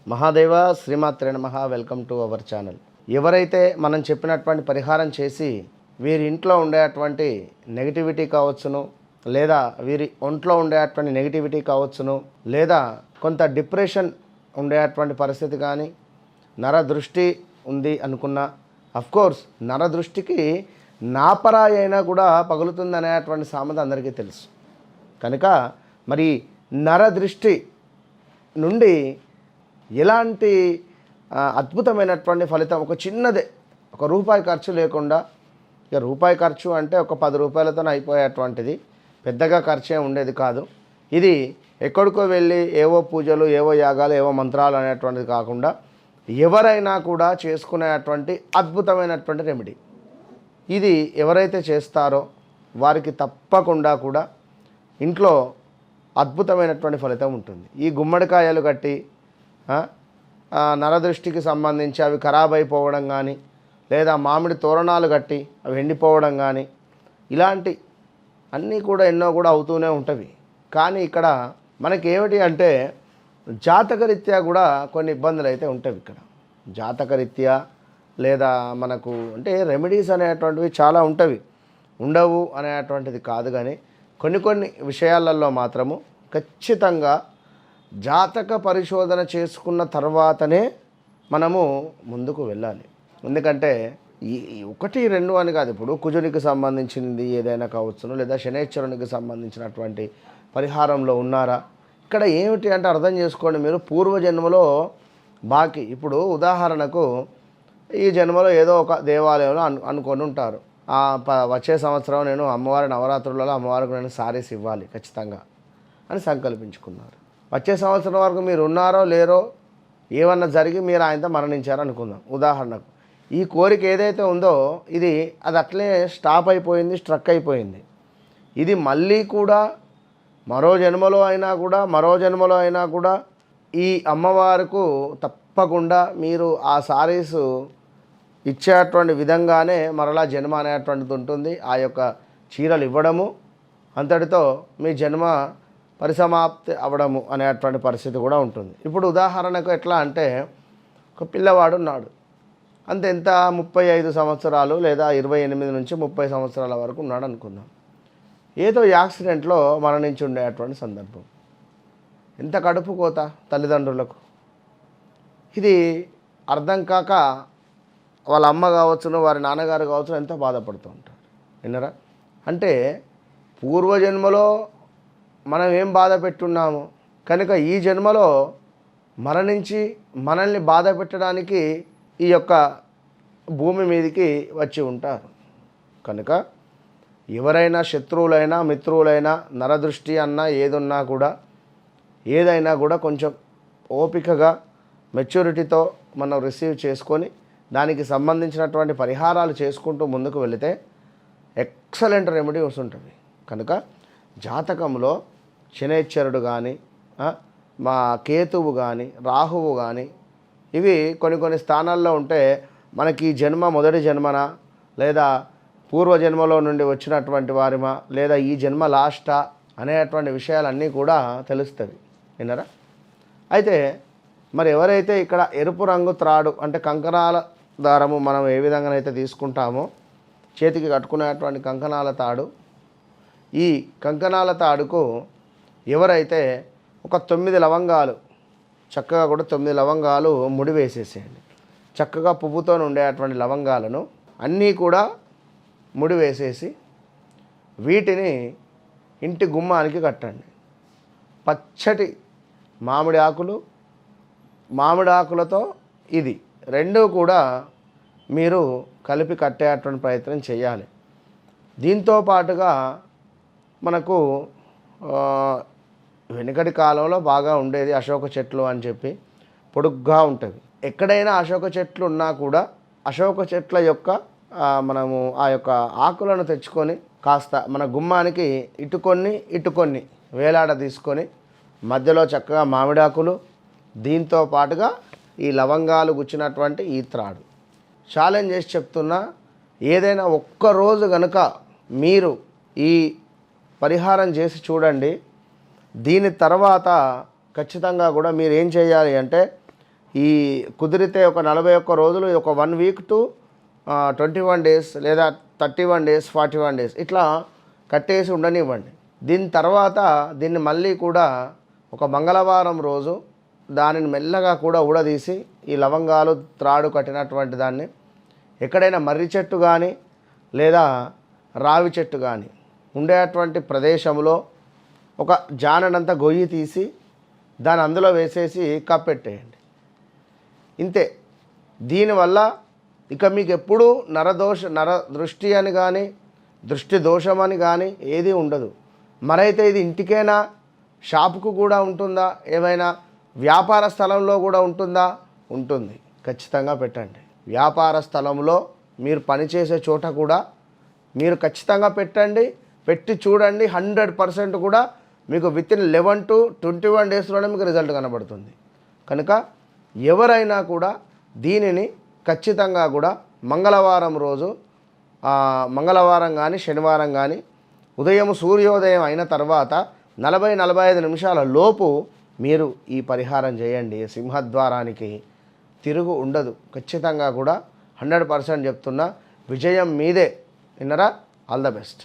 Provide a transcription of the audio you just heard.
మహాదేవ శ్రీమాత్రే నమః. Welcome to our channel. ఎవరైతే మనం చెప్పినటువంటి పరిహారం చేసి వీరి ఇంట్లో ఉండేటువంటి నెగిటివిటీ కావచ్చును, లేదా వీరి ఒంట్లో ఉండేటువంటి నెగిటివిటీ కావచ్చును, లేదా కొంత డిప్రెషన్ ఉండేటువంటి పరిస్థితి కానీ, నరదృష్టి ఉంది అనుకున్న, అఫ్కోర్స్ నరదృష్టికి నాపరాయి అయినా కూడా పగులుతుంది అనేటువంటి సామెత అందరికీ తెలుసు. కనుక మరి నరదృష్టి నుండి ఎలాంటి అద్భుతమైనటువంటి ఫలితం, ఒక చిన్నదే, ఒక రూపాయి ఖర్చు లేకుండా, ఇక రూపాయి ఖర్చు అంటే ఒక 10 రూపాయలతో అయిపోయేటువంటిది, పెద్దగా ఖర్చే ఉండేది కాదు. ఇది ఎక్కడికో వెళ్ళి ఏవో పూజలు, ఏవో యాగాలు, ఏవో మంత్రాలు అనేటువంటిది కాకుండా ఎవరైనా కూడా చేసుకునేటువంటి అద్భుతమైనటువంటి రెమెడీ. ఇది ఎవరైతే చేస్తారో వారికి తప్పకుండా కూడా ఇంట్లో అద్భుతమైనటువంటి ఫలితం ఉంటుంది. ఈ గుమ్మడికాయలు కట్టి నరదృష్టికి సంబంధించి అవి ఖరాబ్ అయిపోవడం కానీ, లేదా మామిడి తోరణాలు కట్టి అవి ఎండిపోవడం కానీ, ఇలాంటి అన్నీ కూడా ఎన్నో కూడా అవుతూనే ఉంటవి. కానీ ఇక్కడ మనకి ఏమిటి అంటే జాతకరీత్యా కూడా కొన్ని ఇబ్బందులు అయితే ఉంటాయి. ఇక్కడ జాతకరీత్యా లేదా మనకు అంటే రెమెడీస్ అనేటువంటివి చాలా ఉంటవి, ఉండవు అనేటువంటిది కాదు. కానీ కొన్ని విషయాలలో మాత్రము ఖచ్చితంగా జాతక పరిశోధన చేసుకున్న తర్వాతనే మనము ముందుకు వెళ్ళాలి. ఎందుకంటే ఈ 1, 2 అని కాదు, ఇప్పుడు కుజునికి సంబంధించింది ఏదైనా కావచ్చును, లేదా శనైశ్వరునికి సంబంధించినటువంటి పరిహారంలో ఉన్నారా, ఇక్కడ ఏమిటి అంటే అర్థం చేసుకోండి. మీరు పూర్వజన్మలో బాకీ, ఇప్పుడు ఉదాహరణకు ఈ జన్మలో ఏదో ఒక దేవాలయంలో అనుకొని ఉంటారు, వచ్చే సంవత్సరం నేను అమ్మవారి నవరాత్రులలో అమ్మవారికి నేను సారీస్ ఇవ్వాలి ఖచ్చితంగా అని సంకల్పించుకున్నారు. వచ్చే సంవత్సరం వరకు మీరు ఉన్నారో లేరో, ఏమన్నా జరిగి మీరు ఆయనతో మరణించారో అనుకుందాం ఉదాహరణకు. ఈ కోరిక ఏదైతే ఉందో అది అట్లే స్టాప్ అయిపోయింది, స్ట్రక్ అయిపోయింది. ఇది మళ్ళీ కూడా మరో జన్మలో అయినా కూడా ఈ అమ్మవారికి తప్పకుండా మీరు ఆ సారీసు ఇచ్చేటువంటి విధంగానే మరలా జన్మ అనేటువంటిది ఉంటుంది. ఆ యొక్క చీరలు ఇవ్వడము, అంతటితో మీ జన్మ పరిసమాప్తి అవ్వడము అనేటువంటి పరిస్థితి కూడా ఉంటుంది. ఇప్పుడు ఉదాహరణకు ఎట్లా అంటే ఒక పిల్లవాడు ఉన్నాడు, అంత ఎంత 35 సంవత్సరాలు లేదా 28 నుంచి 30 సంవత్సరాల వరకు ఉన్నాడు అనుకుందాం. ఏదో యాక్సిడెంట్లో మరణించి ఉండేటువంటి సందర్భం. ఎంత కడుపు కోత తల్లిదండ్రులకు. ఇది అర్థం కాక వాళ్ళ అమ్మ కావచ్చును, వారి నాన్నగారు కావచ్చును, ఎంతో బాధపడుతూ ఉంటారు. విన్నరా? అంటే పూర్వజన్మలో మనం ఏం బాధ పెట్టున్నాము కనుక ఈ జన్మలో మరణించి మనల్ని బాధ పెట్టడానికి ఈ యొక్క భూమి మీదకి వచ్చి ఉంటారు. కనుక ఎవరైనా శత్రువులైనా మిత్రువులైనా నరదృష్టి అన్నా ఏదైనా కూడా కొంచెం ఓపికగా మెచ్యూరిటీతో మనం రిసీవ్ చేసుకొని దానికి సంబంధించినటువంటి పరిహారాలు చేసుకుంటూ ముందుకు వెళితే ఎక్సలెంట్ రెమెడీ వస్తుంటుంది. కనుక జాతకంలో శనైశ్వరుడు కానీ, మా కేతువు కానీ, రాహువు కానీ, ఇవి కొన్ని స్థానాల్లో ఉంటే మనకి ఈ జన్మ మొదటి జన్మనా, లేదా పూర్వజన్మలో నుండి వచ్చినటువంటి వారిమా, లేదా ఈ జన్మ లాస్టా అనేటువంటి విషయాలన్నీ కూడా తెలుస్తుంది. విన్నారా? అయితే మరి ఎవరైతే ఇక్కడ ఎరుపు రంగు త్రాడు అంటే కంకణాల దారము మనం ఏ విధంగానైతే తీసుకుంటామో, చేతికి కట్టుకునేటువంటి కంకణాల తాడు, ఈ కంకణాల తాడుకు ఎవరైతే ఒక 9 లవంగాలు, చక్కగా కూడా 9 లవంగాలు ముడి వేసేసేయండి. చక్కగా పువ్వుతో ఉండేటువంటి లవంగాలను అన్నీ కూడా ముడి వేసేసి వీటిని ఇంటి గుమ్మానికి కట్టండి. పచ్చటి మామిడి ఆకులతో ఇది 2 కూడా మీరు కలిపి కట్టేటువంటి ప్రయత్నం చేయాలి. దీంతో పాటుగా మనకు వెనుకటి కాలంలో బాగా ఉండేది అశోక చెట్లు అని చెప్పి, పొడుగ్గా ఉంటుంది. ఎక్కడైనా అశోక చెట్లు ఉన్నా కూడా అశోక చెట్ల యొక్క మనము ఆ యొక్క ఆకులను తెచ్చుకొని కాస్త మన గుమ్మానికి ఇటుకొన్ని వేలాడ తీసుకొని మధ్యలో చక్కగా మామిడాకులు, దీంతో పాటుగా ఈ లవంగాలు గుచ్చినటువంటి ఈ త్రాడు. ఛాలెంజ్ చేసి చెప్తున్నా, ఏదైనా ఒక్కరోజు కనుక మీరు ఈ పరిహారం చేసి చూడండి. దీని తర్వాత ఖచ్చితంగా కూడా మీరు ఏం చేయాలి అంటే ఈ కుదిరితే ఒక 41 రోజులు, ఒక 1 వీక్ టు 21 డేస్ లేదా 31 డేస్, 41 డేస్ ఇట్లా కట్టేసి ఉండనివ్వండి. దీని తర్వాత దీన్ని మళ్ళీ కూడా ఒక మంగళవారం రోజు దానిని మెల్లగా కూడా ఊడదీసి ఈ లవంగాలు త్రాడు కట్టినటువంటి దాన్ని ఎక్కడైనా మర్రి చెట్టు కానీ లేదా రావి చెట్టు కానీ ఉండేటువంటి ప్రదేశంలో ఒక జానడంతా గొయ్యి తీసి దాని అందులో వేసేసి కప్పెట్టేయండి. ఇంతే. దీనివల్ల ఇక మీకు ఎప్పుడూ నర దృష్టి అని కానీ దృష్టి దోషం అని కానీ ఏది ఉండదు. మరైతే ఇది ఇంటికైనా, షాపుకు కూడా ఉంటుందా, ఏమైనా వ్యాపార స్థలంలో కూడా ఉంటుందా? ఉంటుంది. ఖచ్చితంగా పెట్టండి. వ్యాపార స్థలంలో మీరు పనిచేసే చోట కూడా మీరు ఖచ్చితంగా పెట్టండి. పెట్టి చూడండి. 100% కూడా మీకు వితిన్ 11 to 21 డేస్లోనే మీకు రిజల్ట్ కనబడుతుంది. కనుక ఎవరైనా కూడా దీనిని ఖచ్చితంగా కూడా మంగళవారం రోజు, మంగళవారం కానీ శనివారం కానీ ఉదయం సూర్యోదయం అయిన తర్వాత 40-45 నిమిషాల లోపు మీరు ఈ పరిహారం చేయండి. సింహద్వారానికి తిరుగు ఉండదు. ఖచ్చితంగా కూడా 100% చెప్తున్నా, విజయం మీదే. విన్నరా? All the best.